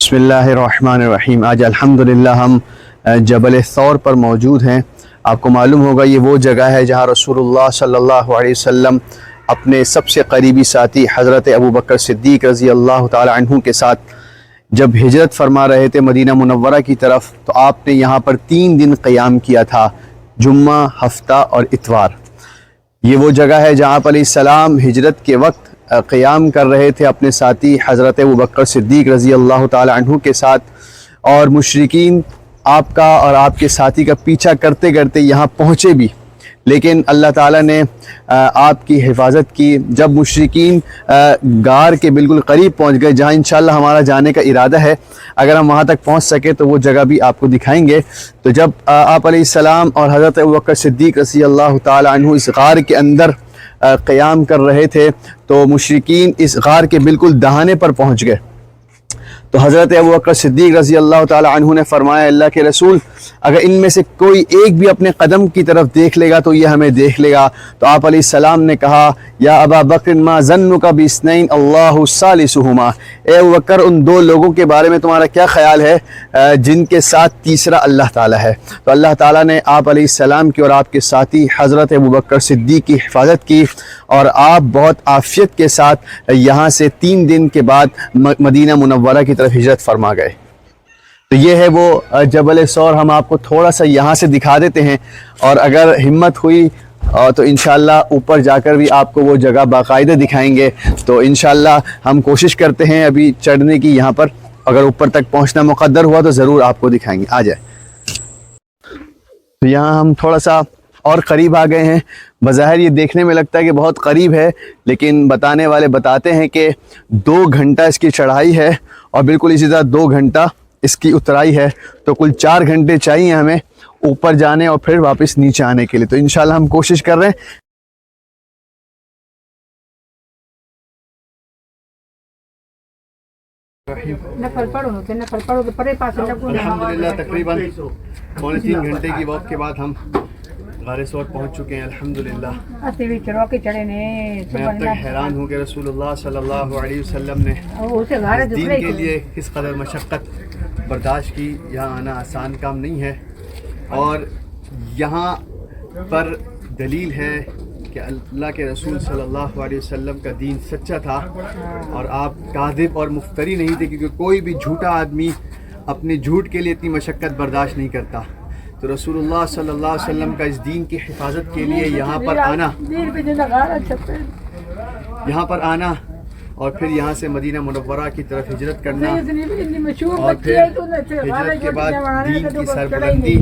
بسم اللہ الرحمن الرحیم۔ آج الحمدللہ ہم جبل ثور پر موجود ہیں۔ آپ کو معلوم ہوگا یہ وہ جگہ ہے جہاں رسول اللہ صلی اللہ علیہ وسلم اپنے سب سے قریبی ساتھی حضرت ابو بکر صدیق رضی اللہ تعالی عنہ کے ساتھ جب ہجرت فرما رہے تھے مدینہ منورہ کی طرف، تو آپ نے یہاں پر 3 دن قیام کیا تھا، جمعہ، ہفتہ اور اتوار۔ یہ وہ جگہ ہے جہاں پر علیہ السلام ہجرت کے وقت قیام کر رہے تھے اپنے ساتھی حضرت ابو بکر صدیق رضی اللہ تعالی عنہ کے ساتھ، اور مشرکین آپ کا اور آپ کے ساتھی کا پیچھا کرتے کرتے یہاں پہنچے بھی، لیکن اللہ تعالیٰ نے آپ کی حفاظت کی۔ جب مشرکین غار کے بالکل قریب پہنچ گئے، جہاں انشاءاللہ ہمارا جانے کا ارادہ ہے، اگر ہم وہاں تک پہنچ سکے تو وہ جگہ بھی آپ کو دکھائیں گے۔ تو جب آپ علیہ السلام اور حضرت ابو بکر صدیق رضی اللہ تعالی عنہ اس غار کے اندر قیام کر رہے تھے، تو مشرکین اس غار کے بالکل دہانے پر پہنچ گئے۔ تو حضرت ابو بکر صدیق رضی اللہ تعالی عنہ نے فرمایا، اللہ کے رسول، اگر ان میں سے کوئی ایک بھی اپنے قدم کی طرف دیکھ لے گا تو یہ ہمیں دیکھ لے گا۔ تو آپ علیہ السلام نے کہا، یا ابا بکر ما ظنک باثنین اللہ ثالثہما، اے ابو بکر ان 2 لوگوں کے بارے میں تمہارا کیا خیال ہے جن کے ساتھ تیسرا اللہ تعالیٰ ہے؟ تو اللہ تعالیٰ نے آپ علیہ السلام کی اور آپ کے ساتھی حضرت ابو بکر صدیق کی حفاظت کی، اور آپ بہت عافیت کے ساتھ یہاں سے 3 دن کے بعد مدینہ منورہ کی طرف ہجرت فرما گئے۔ تو یہ ہے وہ جبل ثور، ہم آپ کو تھوڑا سا یہاں سے دکھا دیتے ہیں، اور اگر ہمت ہوئی تو انشاءاللہ اوپر جا کر بھی آپ کو وہ جگہ باقاعدہ دکھائیں گے۔ تو انشاءاللہ ہم کوشش کرتے ہیں ابھی چڑھنے کی، یہاں پر اگر اوپر تک پہنچنا مقدر ہوا تو ضرور آپ کو دکھائیں گے۔ آ جائے۔ تو یہاں ہم تھوڑا سا اور قریب آ گئے ہیں۔ بظاہر یہ دیکھنے میں لگتا ہے کہ بہت قریب ہے، لیکن بتانے والے بتاتے ہیں کہ 2 گھنٹہ اس کی چڑھائی ہے، اور بالکل اسی طرح 2 گھنٹہ اس کی اترائی ہے۔ تو کل 4 گھنٹے چاہیے ہمیں اوپر جانے اور پھر واپس نیچے آنے کے لیے۔ تو انشاءاللہ ہم کوشش کر رہے ہیں۔ الحمدللہ تقریباً 3 گھنٹے کی وقت کے بعد ہم غار ثور پہنچ چکے ہیں الحمدللہ۔ میں اب تک حیران ہوں کہ رسول اللہ صلی اللہ علیہ وسلم نے دین کے لیے کس قدر مشقت برداشت کی۔ یہاں آنا آسان کام نہیں ہے، اور یہاں پر دلیل ہے کہ اللہ کے رسول صلی اللہ علیہ وسلم کا دین سچا تھا، اور آپ کاذب اور مفتری نہیں تھے، کیونکہ کوئی بھی جھوٹا آدمی اپنے جھوٹ کے لیے اتنی مشقت برداشت نہیں کرتا۔ تو رسول اللہ صلی اللہ علیہ وسلم کا اس دین کی حفاظت کے لیے یہاں پر آنا اور پھر یہاں سے مدینہ منورہ کی طرف ہجرت کرنا، اور پھر ہجرت کے بعد دین کی سربلندی،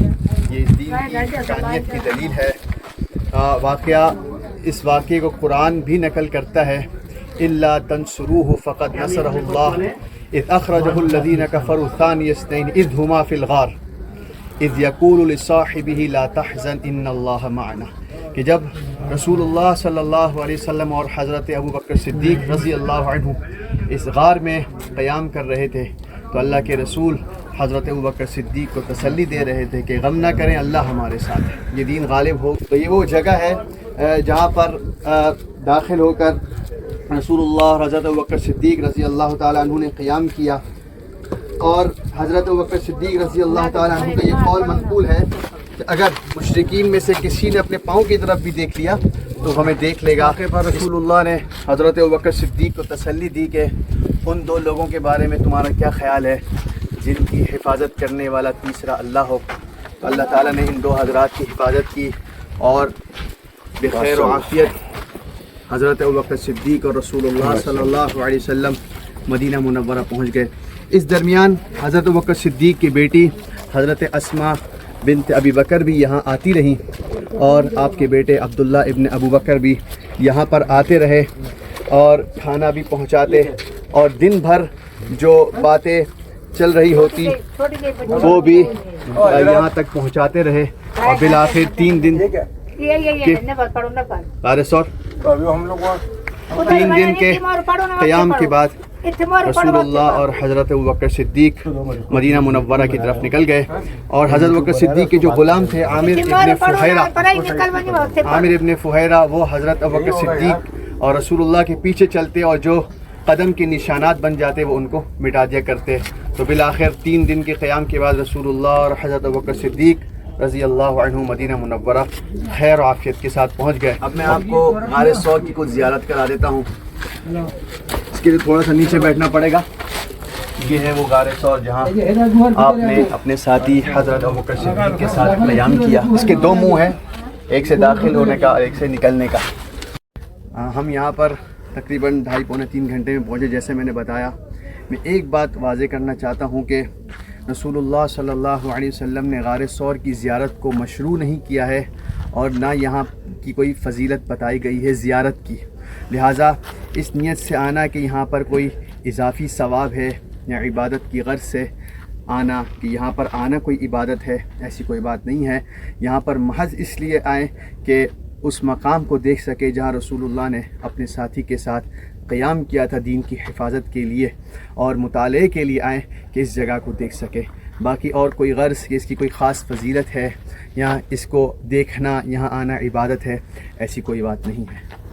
یہ اس دین کی حقانیت کی دلیل ہے۔ واقعہ، اس واقعے کو قرآن بھی نقل کرتا ہے، الا تنصروه فقد نصرہ اللہ اذ اخرجہ الذین کفروا ثانی اثنین اذ ہما فی الغار اذ یقول لصاحبہ لا تحزن ان اللہ معنا، کہ جب رسول اللہ صلی اللہ علیہ وسلم اور حضرت ابو بکر صدیق رضی اللہ عنہ اس غار میں قیام کر رہے تھے، تو اللہ کے رسول حضرت ابو بکر صدیق کو تسلی دے رہے تھے کہ غم نہ کریں، اللہ ہمارے ساتھ ہے، یہ دین غالب ہو۔ تو یہ وہ جگہ ہے جہاں پر داخل ہو کر رسول اللہ حضرت ابو بکر صدیق رضی اللہ تعالیٰ عنہ نے قیام کیا، اور حضرت ابو بکر صدیق رضی اللہ تعالیٰ عنہ کا یہ قول منقول ہے کہ اگر مشرکین میں سے کسی نے اپنے پاؤں کی طرف بھی دیکھ لیا تو ہمیں دیکھ لے گا۔ پر رسول اللہ نے حضرت ابو بکر صدیق کو تسلی دی کہ ان 2 لوگوں کے بارے میں تمہارا کیا خیال ہے جن کی حفاظت کرنے والا تیسرا اللہ ہو؟ تو اللہ تعالیٰ نے ان 2 حضرات کی حفاظت کی، اور بخیر و عافیت حضرت ابو بکر صدیق اور رسول اللہ صلی اللہ علیہ وسلم مدینہ منورہ پہنچ گئے۔ اس درمیان حضرت ابو بکر صدیق کی بیٹی حضرت اسماء بنت ابی بکر بھی یہاں آتی رہیں، اور آپ کے بیٹے عبداللہ ابن ابو بکر بھی یہاں پر آتے رہے، اور کھانا بھی پہنچاتے، اور دن بھر جو باتیں چل رہی ہوتی وہ بھی یہاں تک پہنچاتے رہے، اور بالآخر 3 دن کے قیام کے بعد رسول اللہ اور حضرت ابو بکر صدیق مدینہ منورہ کی طرف نکل گئے، اور حضرت ابو بکر صدیق کے جو غلام تھے عامر ابن فہیرہ، وہ حضرت ابو بکر صدیق اور رسول اللہ کے پیچھے چلتے، اور جو قدم کے نشانات بن جاتے وہ ان کو مٹا دیا کرتے. تو بالآخر 3 دن کے قیام کے بعد رسول اللہ اور حضرت ابوبکر صدیق رضی اللہ عنہ مدینہ منورہ خیر و عافیت کے ساتھ پہنچ گئے. اب میں آپ کو غار ثور کی کچھ زیارت کرا دیتا ہوں. اس کے لیے تھوڑا سا نیچے بیٹھنا پڑے گا. یہ ہے وہ غار ثور جہاں آپ نے اپنے ساتھی حضرت ابوبکر صدیق کے ساتھ قیام کیا. اس کے 2 منہ ہیں, ایک سے داخل ہونے کا اور ایک سے نکلنے کا. ہم یہاں پر تقریباً 2.5-3 گھنٹے میں پہنچے. جیسے میں نے بتایا, میں ایک بات واضح کرنا چاہتا ہوں کہ رسول اللہ صلی اللہ علیہ وسلم نے غار ثور کی زیارت کو مشروع نہیں کیا ہے اور نہ یہاں کی کوئی فضیلت بتائی گئی ہے زیارت کی. لہٰذا اس نیت سے آنا کہ یہاں پر کوئی اضافی ثواب ہے یا عبادت کی غرض سے آنا کہ یہاں پر آنا کوئی عبادت ہے, ایسی کوئی بات نہیں ہے. یہاں پر محض اس لیے آئیں کہ اس مقام کو دیکھ سکے جہاں رسول اللہ نے اپنے ساتھی کے ساتھ قیام کیا تھا دین کی حفاظت کے لیے, اور مطالعے کے لیے آئیں کہ اس جگہ کو دیکھ سکے. باقی اور کوئی غرض کہ اس کی کوئی خاص فضیلت ہے یا اس کو دیکھنا یہاں آنا عبادت ہے, ایسی کوئی بات نہیں ہے.